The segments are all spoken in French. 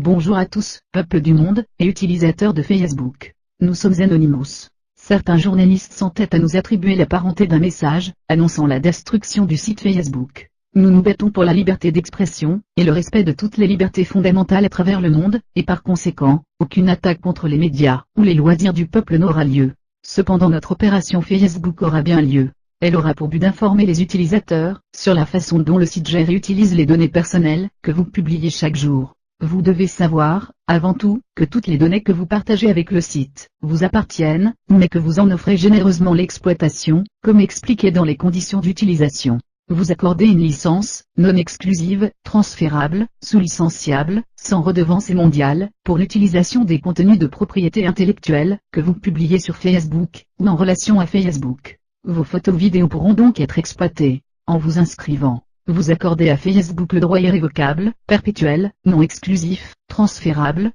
Bonjour à tous, peuple du monde, et utilisateurs de Facebook. Nous sommes Anonymous. Certains journalistes s'entêtent à nous attribuer la parenté d'un message, annonçant la destruction du site Facebook. Nous nous battons pour la liberté d'expression, et le respect de toutes les libertés fondamentales à travers le monde, et par conséquent, aucune attaque contre les médias, ou les loisirs du peuple n'aura lieu. Cependant notre opération Facebook aura bien lieu. Elle aura pour but d'informer les utilisateurs, sur la façon dont le site gère et utilise les données personnelles, que vous publiez chaque jour. Vous devez savoir, avant tout, que toutes les données que vous partagez avec le site, vous appartiennent, mais que vous en offrez généreusement l'exploitation, comme expliqué dans les conditions d'utilisation. Vous accordez une licence, non exclusive, transférable, sous-licenciable, sans redevance et mondiale, pour l'utilisation des contenus de propriété intellectuelle, que vous publiez sur Facebook, ou en relation à Facebook. Vos photos vidéos pourront donc être exploitées. En vous inscrivant, vous accordez à Facebook le droit irrévocable, perpétuel, non exclusif, transférable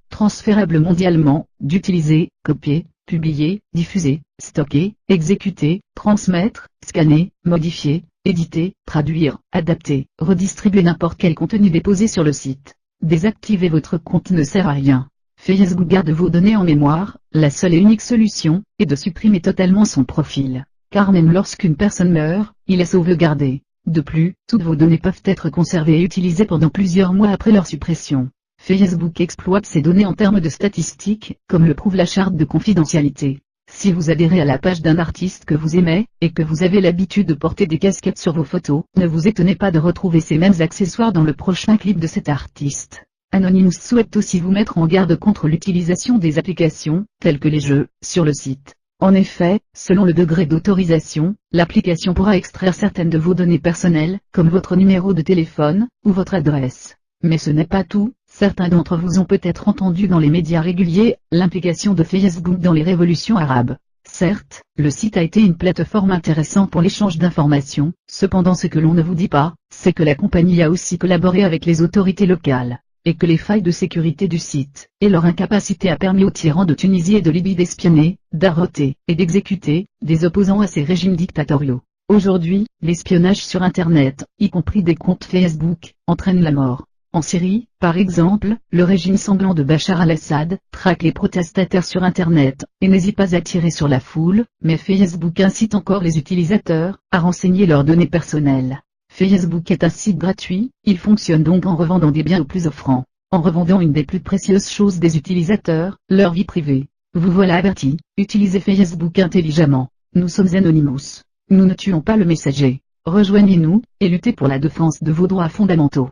mondialement, d'utiliser, copier, publier, diffuser, stocker, exécuter, transmettre, scanner, modifier, éditer, traduire, adapter, redistribuer n'importe quel contenu déposé sur le site. Désactiver votre compte ne sert à rien. Facebook garde vos données en mémoire, la seule et unique solution est de supprimer totalement son profil. Car même lorsqu'une personne meurt, il est sauvegardé. De plus, toutes vos données peuvent être conservées et utilisées pendant plusieurs mois après leur suppression. Facebook exploite ces données en termes de statistiques, comme le prouve la charte de confidentialité. Si vous adhérez à la page d'un artiste que vous aimez, et que vous avez l'habitude de porter des casquettes sur vos photos, ne vous étonnez pas de retrouver ces mêmes accessoires dans le prochain clip de cet artiste. Anonymous souhaite aussi vous mettre en garde contre l'utilisation des applications, telles que les jeux, sur le site. En effet, selon le degré d'autorisation, l'application pourra extraire certaines de vos données personnelles, comme votre numéro de téléphone, ou votre adresse. Mais ce n'est pas tout, certains d'entre vous ont peut-être entendu dans les médias réguliers, l'implication de Facebook dans les révolutions arabes. Certes, le site a été une plateforme intéressante pour l'échange d'informations, cependant ce que l'on ne vous dit pas, c'est que la compagnie a aussi collaboré avec les autorités locales. Et que les failles de sécurité du site, et leur incapacité a permis aux tyrans de Tunisie et de Libye d'espionner, d'arrêter, et d'exécuter, des opposants à ces régimes dictatoriaux. Aujourd'hui, l'espionnage sur Internet, y compris des comptes Facebook, entraîne la mort. En Syrie, par exemple, le régime sanglant de Bachar al-Assad, traque les protestataires sur Internet, et n'hésite pas à tirer sur la foule, mais Facebook incite encore les utilisateurs, à renseigner leurs données personnelles. Facebook est un site gratuit, il fonctionne donc en revendant des biens aux plus offrants, en revendant une des plus précieuses choses des utilisateurs, leur vie privée. Vous voilà averti, utilisez Facebook intelligemment. Nous sommes Anonymous. Nous ne tuons pas le messager. Rejoignez-nous, et luttez pour la défense de vos droits fondamentaux.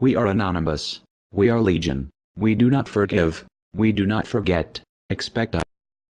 We are anonymous. We are legion. We do not forgive. We do not forget. Expect us.